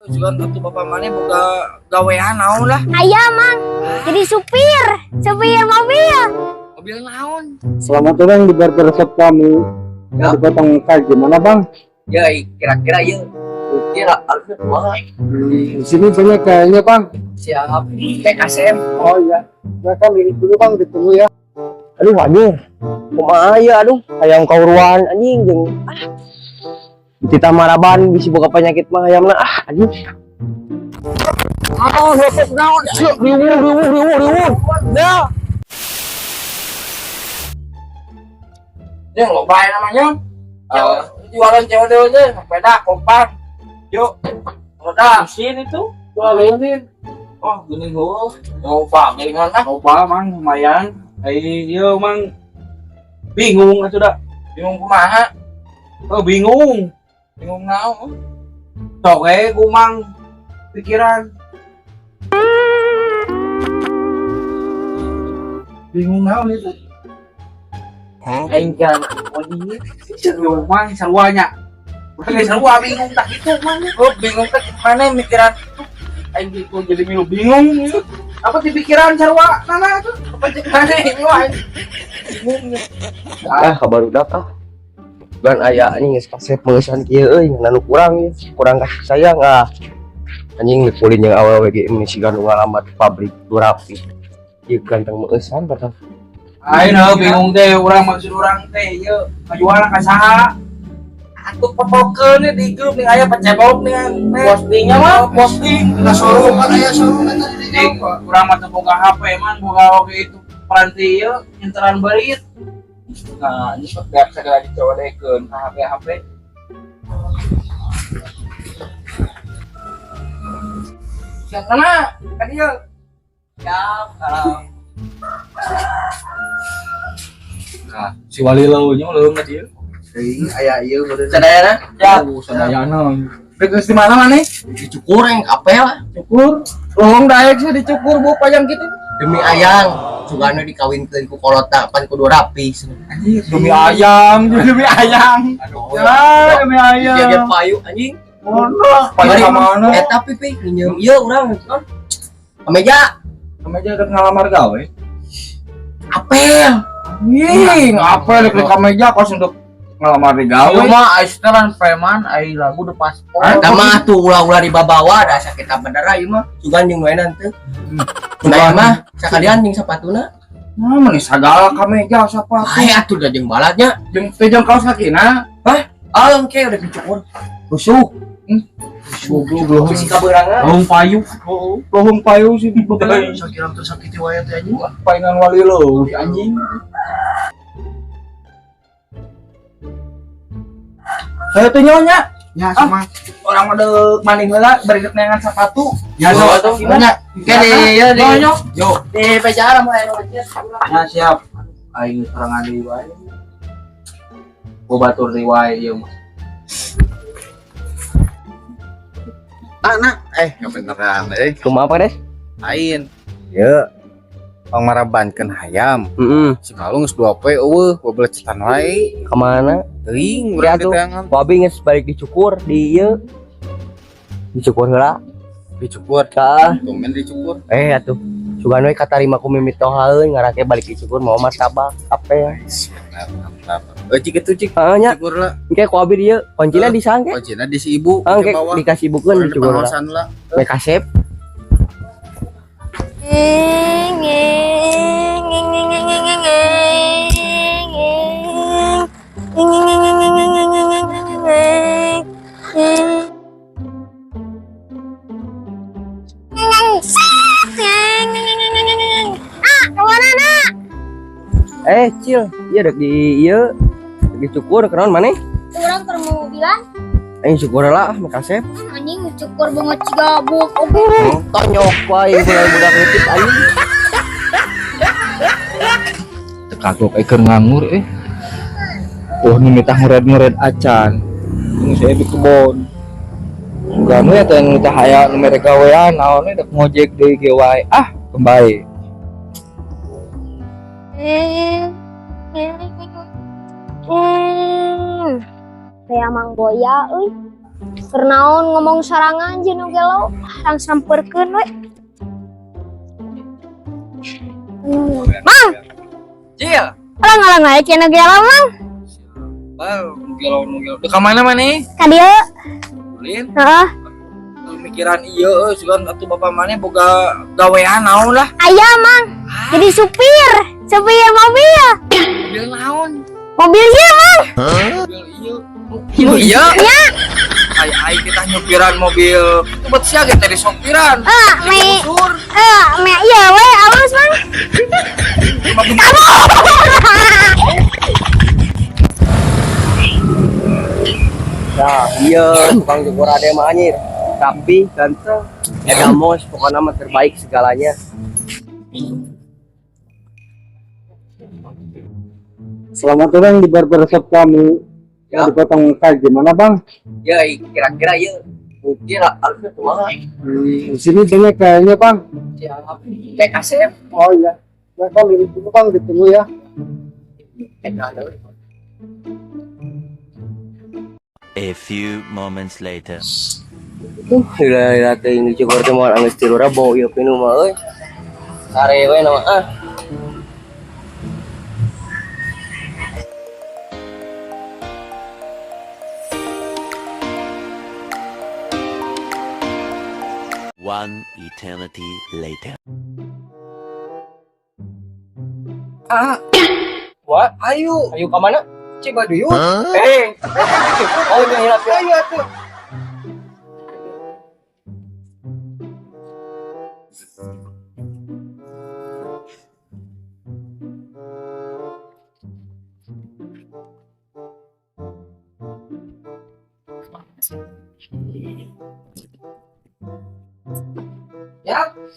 tujuan untuk bapak mana buka gawean naon lah. Aya mang jadi supir mobil. Mobil naon? Selamat datang di barbershop kami. Ya. Di Kota Mekah gimana bang? Ya kira-kira yuk. Kira harusnya kumaha. Di sini banyak kayaknya bang. Siap. PKSM. Oh iya. Ya kan ini dulu bang, ditunggu ya. Aduh anjing, kumaha ya aduh, hayang kauruan anjing jeung kita maraban bisi boga penyakit mah hayamna anjing. Oh, hopok naon? Riwuh. Ya. Yang lo bayar namanya? Jualan cewek aja, sepeda, kompak. Yuk. Udah. Mesin itu. Jualin. Oh, gini gua. Ngopak, gimana? Coba mang lumayan. Iya mang bingung atuh dah. Bingung kumaha? Bingung. Bingung naon? Sok ku mang pikiran. Bingung naon itu? Aing kan oh ini Bingung mang sarwanya. Udah sarwa bingung tak itu mang. oh bingung ke mana mikiran Aing gitu jadi milu bingung. Apa di pikiran sarwa nana tuh? apa sih mana ini wah bingung Kabarudak Gan aya anjing geus kasep meusan kieu euy nanu kurang kasih sayang anjing dikulin yang awal we ge siga nu ngalamat pabrik Durapi ieu ganteng meusan batal. Ayo bingung teh orang maksud orang teh yuk ngajual ka saha aku popokeun di grup nih aya pecebok nih postingnya mah posting kita suruh kan aya suruh tadi urang mah teu boga HP man boga oge itu peranti ieu interan beurit. Nah ini biar segala dicobadekeun ka HP siap mana kan ieu siap nah si wali leunya leuh ka dieu aya ieu sadayana ya sadayana geus di mana maneh Dicukur yang apel cukur lohong daek sih dicukur bu pajang gitu demi ayang sugana dikawinkeun ku kolota pan kudu rapi demi ayam aduh ya demi dia ayam payu anjing mana payu ka mana eta pipi nyeum ieu urang kameja kameja udah ngalamar gawe apel ih ngapa dek kameja kos untuk ngelamar di gawe mah aisteran preman ai lagu de paspor eta mah tuh ulah-ulah dibabawa da sakita bener ieu mah sugan jeung mainan teh nah mah sakalian jeung sapatuna nah meni sagala kameja sapatu ai atuh da jeung balatnya jeung teh jeung kaos kakina engke udah dicukur rusuk goblok bisi kaberangan lohong payu sih di bebelan sakira tersakiti wae teh anjing paingan wali lo anjing saya teh nyonya nya sama orang mah deuk maning heula bari deuk neangan sapatu nya atuh nya kene ya di yo di pacara mulai ya siap aing serangan deui wae batur deui wae ieu mah Anak, kebeneran, kumaha Pak Des lain, ya, pangmarabankeun hayam, si kalung geus 2 poe eueuh, babelecetan wae, kemana teuing ya urang tuh diteangan, wabi geus balik dicukur di ieu dicukur heula dicukur, tah tumen dicukur, atuh sugan we katarima ku mimit tohaeun ngarake balik dicukur mau martabak apel mantap, cik itu cik, nya cukur lah, engke ku abi dieu kuncina disangke kuncina di si ibu, engke di bawah, dikasih bukeun dicukur heula pengawasan lah, we kasep Cil ieu dek di ieu dicukur kenaon maneh Urang keur mau bilang aing syukur lah makasep anjing cukur banget cigabuk tonyok wae budak leutik anjing kagok keur nganggur nu minta ngured acan nu saya di kebon kamu ya teh nu teh aya nu mere gawean naon dek ngojek deui ge wae kembali kayak Mang Boya euy Kernaon ngomong sorangan jeung gelo, lang sampeurkeun we. Mang, Cil. alang-alang aja cenah gelo, Mang. Nugelo. Ka mana maneh? Ka dieu. Ulin. Heeh. Pemikiran iya sugan atuh bapak maneh boga gawean naon lah. Aya, Mang. Jadi supir mobil. Mobil naon? Mobil ieu, Mang. Mobil iya. Nya. Ai kita nyupiran mobil. Itu buat sia kita di sopiran. Me. Sur. Me ieu we alus, Mang. Kamu. Nah, iya, tukang cukur ade mah anjir. Tapi ganteng. Ada mos, pokoknya mah terbaik segalanya. Selamat datang di barbershop kami. Ya. Dipotong kayak gimana bang? Ya, kira-kira ya. Mungkin harusnya kumaha. Di sini banyak kayaknya bang. Siap. Kayak kasep. Oh iya. Nah bang, ini dulu bang, ditunggu ya. A few moments later. Hila teuing dicukur teh moal anggeus 3.000 ieu pinu mah euy. Sare we na mah. One eternity later. What? Ayo ka mana? Coba dulu. Oh, ini hilap ya. Ayo atuh.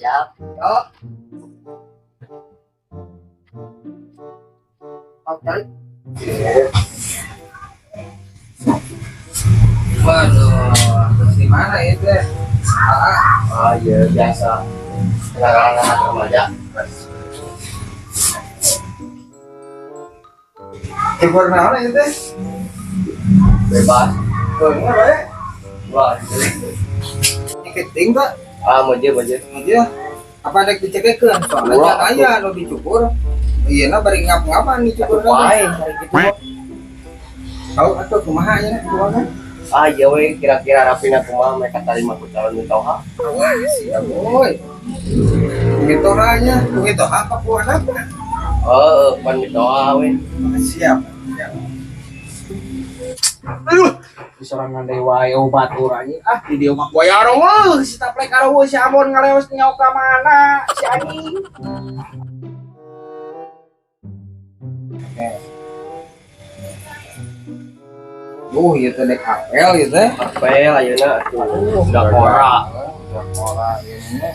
Siap. Yo. Oke. Waduh, di mana itu? Iya biasa. Anak-anak remaja. Cukur naon itu? Bebas. Enggak baik. Wah, Niketing Pak. moje. Iya. Apa ada dicekekeun? Soalnya aya anu dicukur. Iya na bari ngap-ngapan dicukur. Wae hari gitu. Tahu atuh kumaha aya na? Iya we kira-kira rapina kumaha mereka terima ku calon mitoha. Siap, boy. Begitu hanya, begitu apa puan apa? Pan mitoha we. Siap. Aduh, disorangan dewa ya baturanya. Di dia mah boyaro si taplek karo si Amon ngaleos nyawa ka mana si anjing. Ieu teh dek apel ieu teh. Apel ayeuna atuh udah kora. Ini.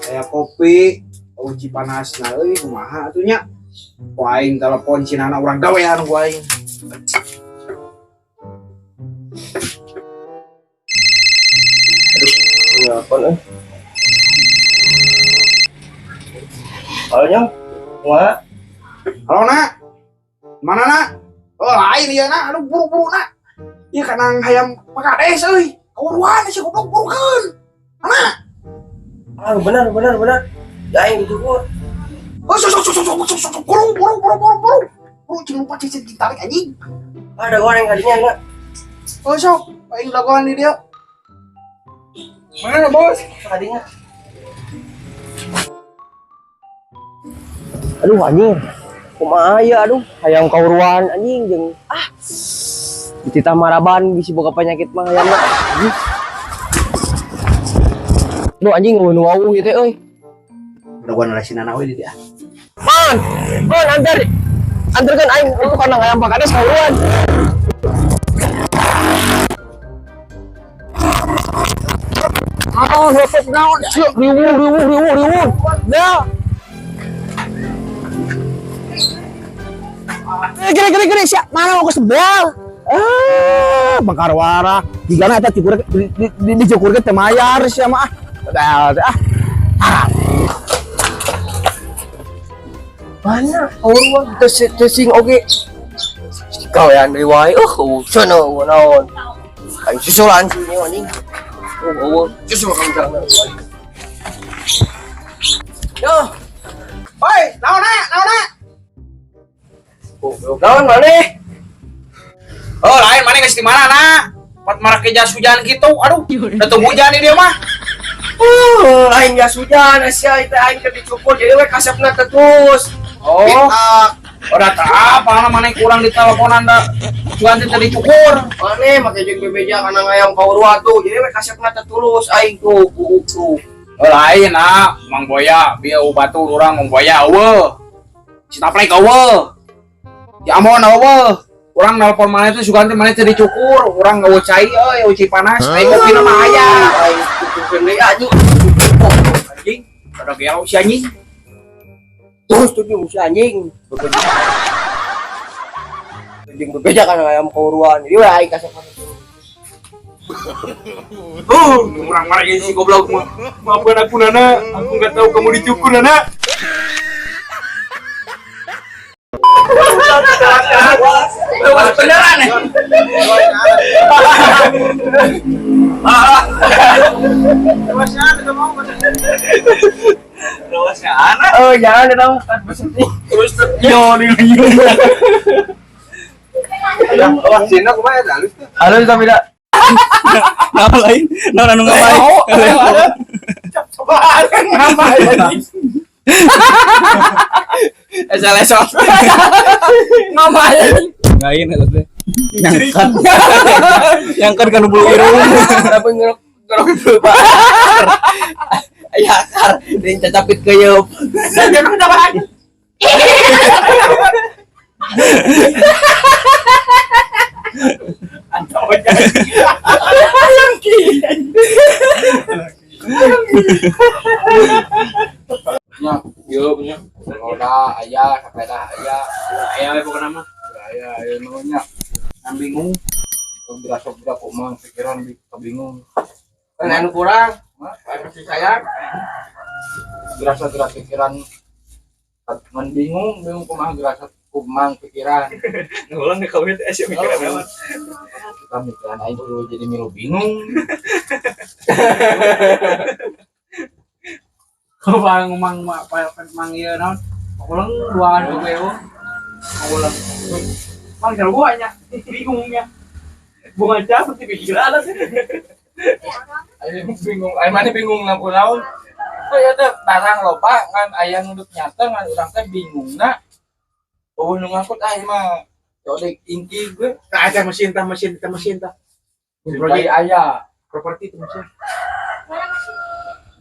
Kayak kopi, uji panasna euy kumaha atuh nya. Ku aing telepon cinana urang gawean ku aing. Telepon Halo Nyong. Kumaha? Halo nak, mana nak? Oh lain ya nak, aduh buru-buru nak. Iya kanang hayam pakades euy. Kawaruan si goblok burukeun. Benar. Ya aing dicukur. Oh sok buru. Buru jangan lupa cicit ditarik anjing. Ada goreng kadinya enggak? Oh sok, aing lakukan di dia. Mana bos? Kadinya. Aduh anjing. Kumaha ya aduh, hayang kauruan anjing jeung dititah maraban bisi boga penyakit mah hayangna. Aduh anjing wau ieu teh euy. Udah nasi nana we di dia. Man, antarkan aing itu kana hayang pakades kauruan. Hopet naon? Riwuh. Dah. Gini siap mana mau ke sebel. Bakar wara. Jika eta cukur di cukur ke temayar sia mah. Mana orang tesing oge. Kau yang dari wae sana naon. Kayak susulan sini anjing. Justru kang Yo. Hoi, naon na? Naon mana? Oh, lain mana geus di mana nak? Pot marake jas hujan gitu. Aduh, udah tunggu hujan nih dia mah. Aing jas hujan sia itu aing ke dicukur jadi we kasepna terus. Oh. Udah tak apa mana kurang di teleponan dah. Hujan teh dicukur. Mane make jeung bebeja kana ngayang kaurua tuh. Jadi we kasepna terus aing tuh tuh. Oh, lain nak, Mang Boya, bieu batu urang Mang Boya eueuh. Si Taplek eueuh. Si Amon eueuh. Urang nelpon mana itu sugan teh mana teh dicukur, urang eueuh cai eueuh cai panas. Aing kopi na mah aya. Aing cukurkeun deui anjing. Anjing, ada gelo si anjing. Terus tuh si anjing. Jeung bebeja kana ngayang kauruan. Jadi we aing kasepna Urang marah si goblok mah. Maafkan aku Nana, aku enggak tahu kamu dicukur Nana. Lewat beneran nih. Lewatnya anak. oh jangan dong. Terus nyoni. Wah, Cina kumaha eta halus teh. Halo tapi dak. Nama lain, nama anu ngapain? Ngapain? Esok. Ngapain? Ngain eta teh. Nyangkat kan bulu irung. Tapi ngerok berubah. Aya akar deui cacapit ke yeup. Jangan ngapain? Antau aja. Punya. Roda aya, sepeda aya. Aya we pokona mah. Aya namanya. Am bingung. Berasa-berasa kok mah pikiran bingung. Kan anu kurang. Masih sayang. Gerasa-gerasa pikiran bingung kumaha gerasa kumang pikiran. Ngulang di kawin teh sia mikiran naon. Kita mikiran aja dulu jadi milu bingung. Kau bang mang mang ieu naon? Ulang duaan ke beo. Ulang. Mang jalan buahnya bingungnya. Bunga cabut di pikiran sih. Ayo bingung, ayo mana bingung lampu naon? Oh ya teh barang loba kan aya nuduk nyata ngan urang teh bingungna. Oh nu ngangkut mah codek ingki gue. Ka mesin tah. Proyek aya. Properti itu mesin.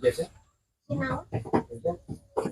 Biasa.